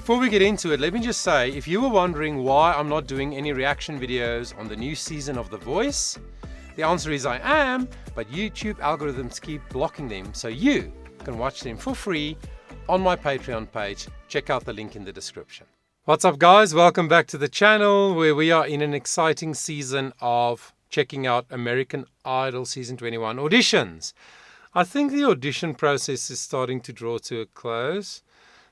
Before we get into it, let me just say, if you were wondering why I'm not doing any reaction videos on the new season of The Voice, the answer is I am, but YouTube algorithms keep blocking them, so you can watch them for free on my Patreon page. Check out the link in the description. What's up, guys? Welcome back to the channel, where we are in an exciting season of checking out American Idol Season 21 auditions. I think the audition process is starting to draw to a close.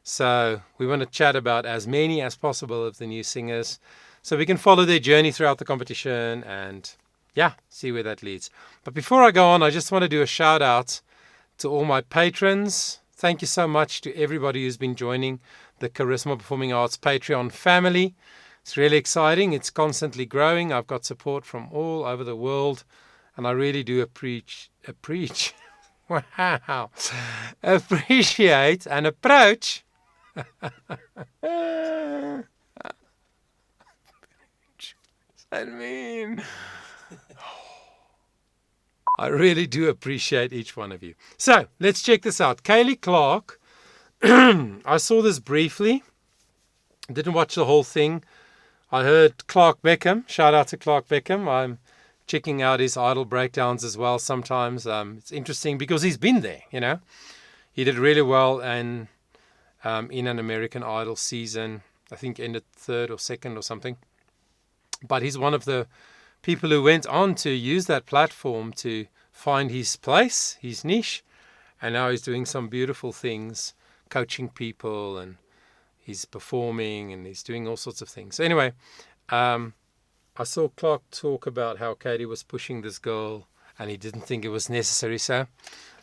So we want to chat about as many as possible of the new singers so we can follow their journey throughout the competition and, yeah, see where that leads. But before I go on, I just want to do a shout out to all my patrons. Thank you so much to everybody who's been joining the Charisma Performing Arts Patreon family. It's really exciting. It's constantly growing. I've got support from all over the world, and I really do appreciate and approach I mean, I really do appreciate each one of you. So let's check this out. KAYLEIGH CLARK. I saw this briefly. Didn't watch the whole thing. I heard Clark Beckham. Shout out to Clark Beckham. I'm checking out his Idol breakdowns as well sometimes. It's interesting because he's been there, you know. He did really well and in an American Idol season, I think ended third or second or something. But he's one of the people who went on to use that platform to find his place, his niche, and now he's doing some beautiful things, coaching people, and he's performing, and he's doing all sorts of things. So anyway, I saw Clark talk about how Katy was pushing this girl, and he didn't think it was necessary, so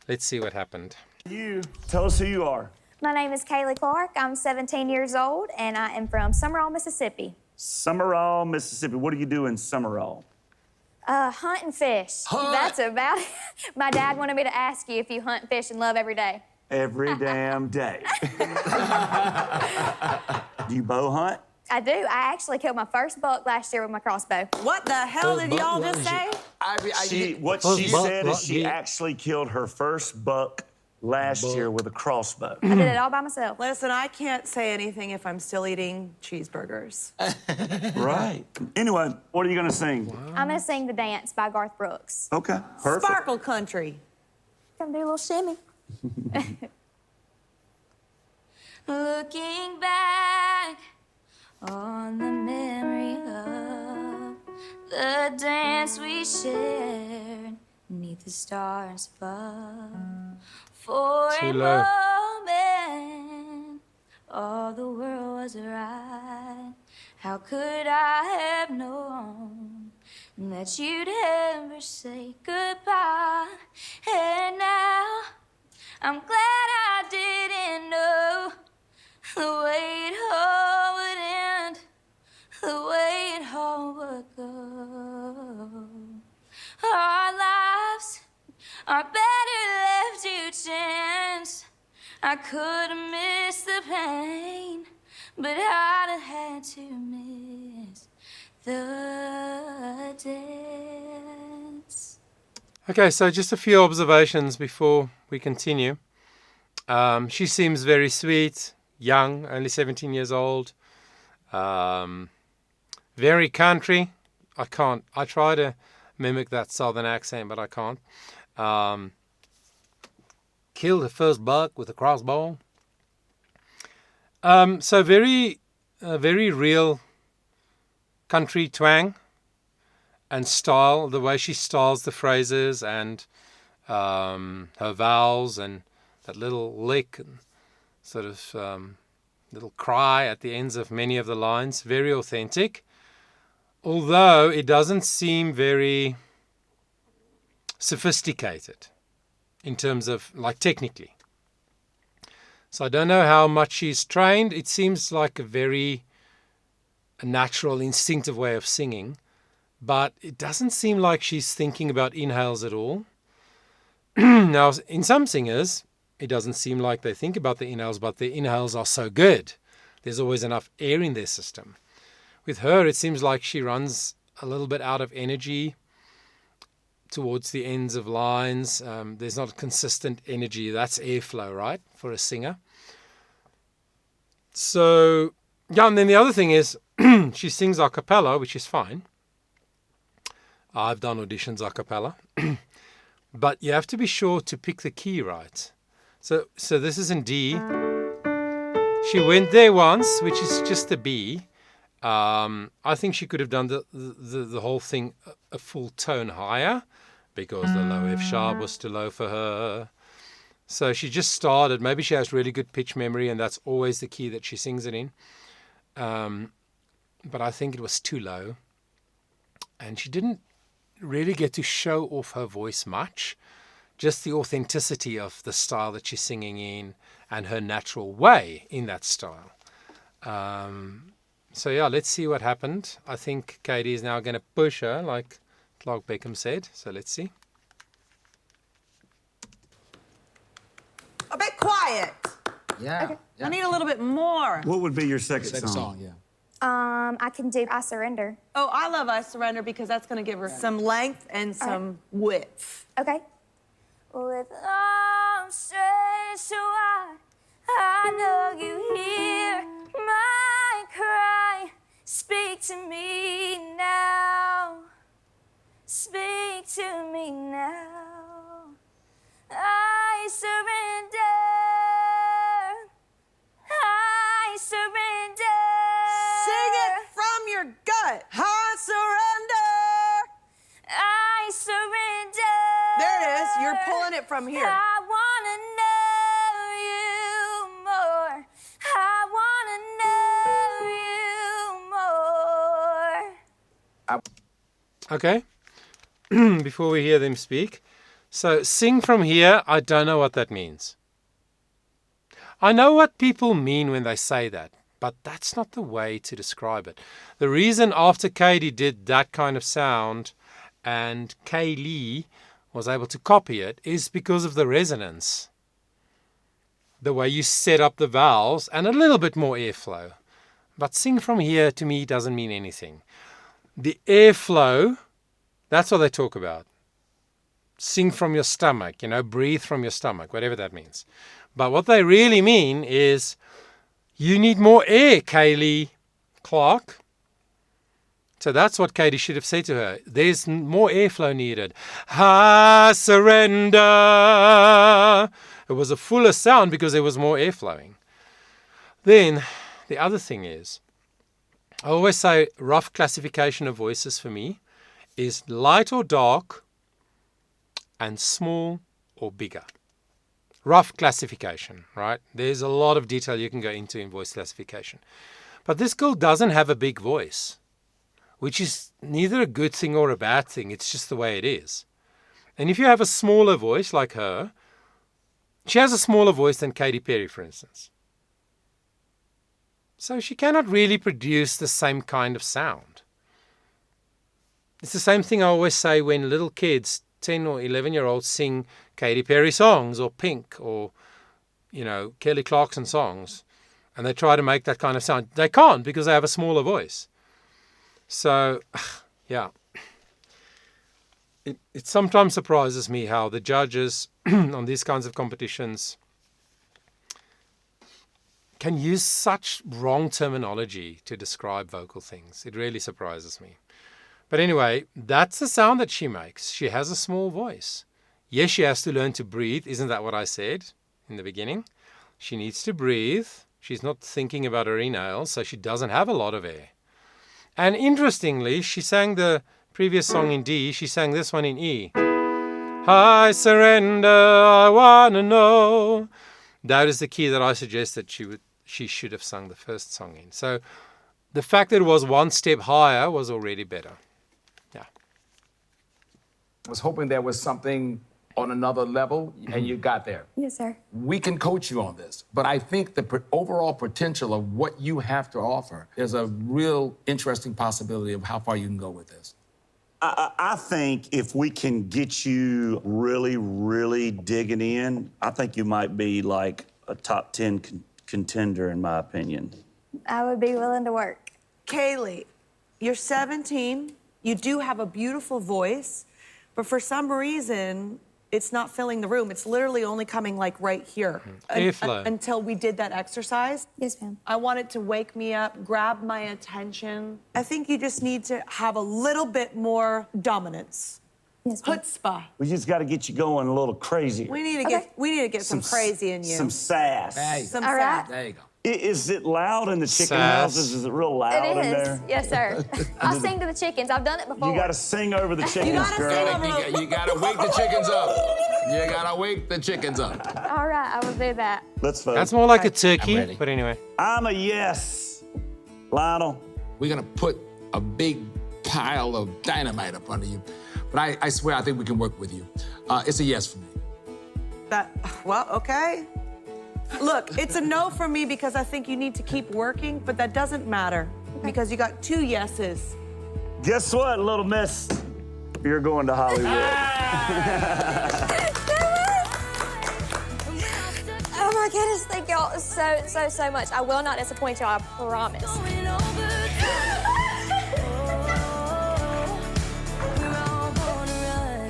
let's see what happened. You, tell us who you are. My name is KAYLEIGH CLARK. I'm 17 years old, and I am from Summerall, Mississippi. Summerall, Mississippi. What do you do in Summerall? Hunt and fish. Hunt. That's about it. My dad wanted me to ask you if you hunt, fish, and love every day. Every damn day. Do you bow hunt? I do. I actually killed my first buck last year with my crossbow. What the hell did y'all just say? What she said is she actually killed her first buck last year with a crossbow. I did it all by myself. Listen, I can't say anything if I'm still eating cheeseburgers. Right. Anyway, what are you going to sing? Wow. I'm going to sing The Dance by Garth Brooks. Okay, perfect. Sparkle Country. Come do a little shimmy. Looking back on the memory of the dance we shared beneath the stars above. For a moment, all the world was right. How could I have known that you'd ever say goodbye? And now, I'm glad I didn't know the way it all would end, the way it all would go. Our lives are better left to chance. I could have missed the pain, but I'd have had to miss the dance. Okay, so just a few observations before we continue. She seems very sweet, young, only 17 years old. Very country. I try to mimic that southern accent, but I can't. Killed the first buck with a crossbow. So very real country twang and style, the way she styles the phrases and her vowels and that little lick and sort of little cry at the ends of many of the lines. Very authentic. Although it doesn't seem very sophisticated in terms of, like, technically. So I don't know how much she's trained. It seems like a very natural, instinctive way of singing, but it doesn't seem like she's thinking about inhales at all. Now, in some singers, it doesn't seem like they think about the inhales, but the inhales are so good. There's always enough air in their system. With her, it seems like she runs a little bit out of energy towards the ends of lines. There's not consistent energy. That's airflow, right, for a singer. So, yeah, and then the other thing is she sings a cappella, which is fine. I've done auditions a cappella. But you have to be sure to pick the key right. So this is in D. She went there once, which is just a B. I think she could have done the whole thing a full tone higher because the low F sharp was too low for her. So she just started. Maybe she has really good pitch memory and that's always the key that she sings it in. But I think it was too low. And she didn't really get to show off her voice much. Just the authenticity of the style that she's singing in and her natural way in that style. So yeah, let's see what happened. I think Katy is now going to push her, like Clark Beckham said. So let's see. A bit quiet. Yeah. Okay. Yeah. I need a little bit more. What would be your second Second song? song, yeah. I can do I Surrender. Oh, I love I Surrender because that's going to give her some length and some width. Okay. With arms stretched so wide, I know you hear my cry. Speak to me now. Speak to me now. I surrender. I surrender. Sing it from your gut. I surrender. I surrender. There it is. You're pulling it from here. I wanna know you more. I wanna know you more. Okay. Before we hear them speak. So sing from here, I don't know what that means. I know what people mean when they say that, but that's not the way to describe it. The reason after Katy did that kind of sound and Kaylee was able to copy it is because of the resonance. The way you set up the vowels and a little bit more airflow. But sing from here to me doesn't mean anything. The airflow, that's what they talk about. Sing from your stomach, breathe from your stomach, whatever that means. But what they really mean is you need more air, KAYLEIGH CLARK. So that's what Katy should have said to her. There's more airflow needed. I surrender. It was a fuller sound because there was more air flowing. Then the other thing is, I always say rough classification of voices for me is light or dark and small or bigger. Rough classification, right? There's a lot of detail you can go into in voice classification. But this girl doesn't have a big voice, which is neither a good thing or a bad thing. It's just the way it is. And if you have a smaller voice like her, she has a smaller voice than Katy Perry, for instance. So she cannot really produce the same kind of sound. It's the same thing I always say when little kids, 10 or 11-year-olds, sing Katy Perry songs or Pink or, Kelly Clarkson songs. And they try to make that kind of sound. They can't because they have a smaller voice. So, yeah. It sometimes surprises me how the judges on these kinds of competitions can use such wrong terminology to describe vocal things. It really surprises me. But anyway, that's the sound that she makes. She has a small voice. Yes, she has to learn to breathe. Isn't that what I said in the beginning? She needs to breathe. She's not thinking about her nails, so she doesn't have a lot of air. And interestingly, she sang the previous song in D. She sang this one in E. I surrender, I want to know. That is the key that I suggest that she should have sung the first song in. So the fact that it was one step higher was already better. Yeah. I was hoping there was something on another level, and you got there. Yes, sir. We can coach you on this, but I think the overall potential of what you have to offer is a real interesting possibility of how far you can go with this. I think if we can get you really, really digging in, I think you might be like a top 10 contender, in my opinion. I would be willing to work. Kaylee, you're 17. You do have a beautiful voice, but for some reason, it's not filling the room. It's literally only coming like right here. Airflow. Until we did that exercise. Yes, ma'am. I want it to wake me up, grab my attention. I think you just need to have a little bit more dominance. Yes, ma'am. Chutzpah. We just got to get you going a little crazy. We need to get some crazy in you. Some sass. Hey, Some All right. sass. there you go. Is it loud in the chicken Sass. houses? Is it real loud It in is. there? Yes, sir. I sing to the chickens. I've done it before. You got to sing over the chickens, gotta girl. sing over- You gotta wake the chickens up. You gotta wake the chickens up. All right, I will do that. Let's vote. That's more like a I'm turkey, ready. but anyway. I'm a yes. Lionel. We're gonna put a big pile of dynamite up under you. But I swear, I think we can work with you. It's a yes for me. Well, okay. Look, it's a no for me because I think you need to keep working, but that doesn't matter because you got 2 yeses. Guess what, little miss? You're going to Hollywood. Oh my goodness, thank y'all so much. I will not disappoint y'all, I promise.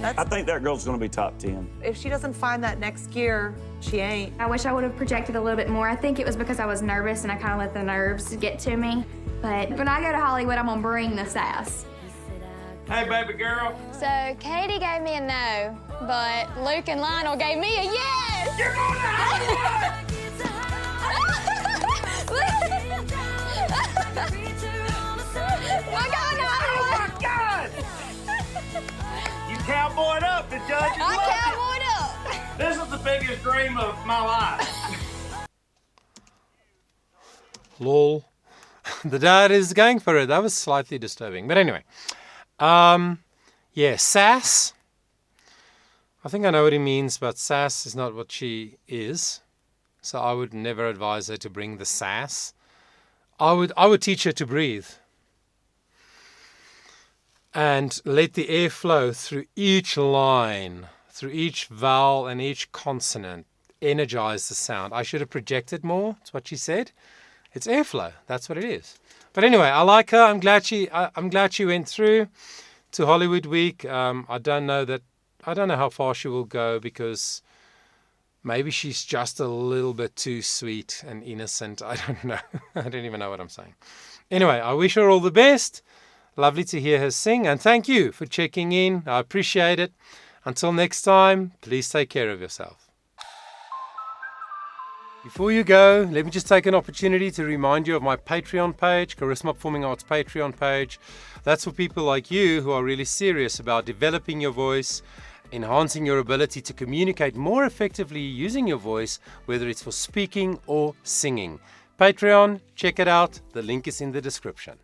I think that girl's going to be top 10. If she doesn't find that next gear, she ain't. I wish I would have projected a little bit more. I think it was because I was nervous and I kind of let the nerves get to me. But when I go to Hollywood, I'm gonna bring the sass. Hey, baby girl. So Katy gave me a no, but Luke and Lionel gave me a yes. You're going to Hollywood! We're going to Hollywood! Oh, my God! You cowboyed up. The judges I loved cowboyed up. it. This is the biggest dream of my life. Lol. The dad is going for it. That was slightly disturbing. But anyway. Yeah, sass. I think I know what he means, but sass is not what she is. So I would never advise her to bring the sass. I would teach her to breathe. And let the air flow through each line, through each vowel and each consonant. Energize the sound. I should have projected more. That's what she said. It's airflow. That's what it is. But anyway, I like her. I'm glad she went through to Hollywood Week. I don't know how far she will go because maybe she's just a little bit too sweet and innocent. I don't know. I don't even know what I'm saying. Anyway, I wish her all the best. Lovely to hear her sing. And thank you for checking in. I appreciate it. Until next time, please take care of yourself. Before you go, let me just take an opportunity to remind you of my Patreon page, Charisma Performing Arts Patreon page. That's for people like you who are really serious about developing your voice, enhancing your ability to communicate more effectively using your voice, whether it's for speaking or singing. Patreon, check it out. The link is in the description.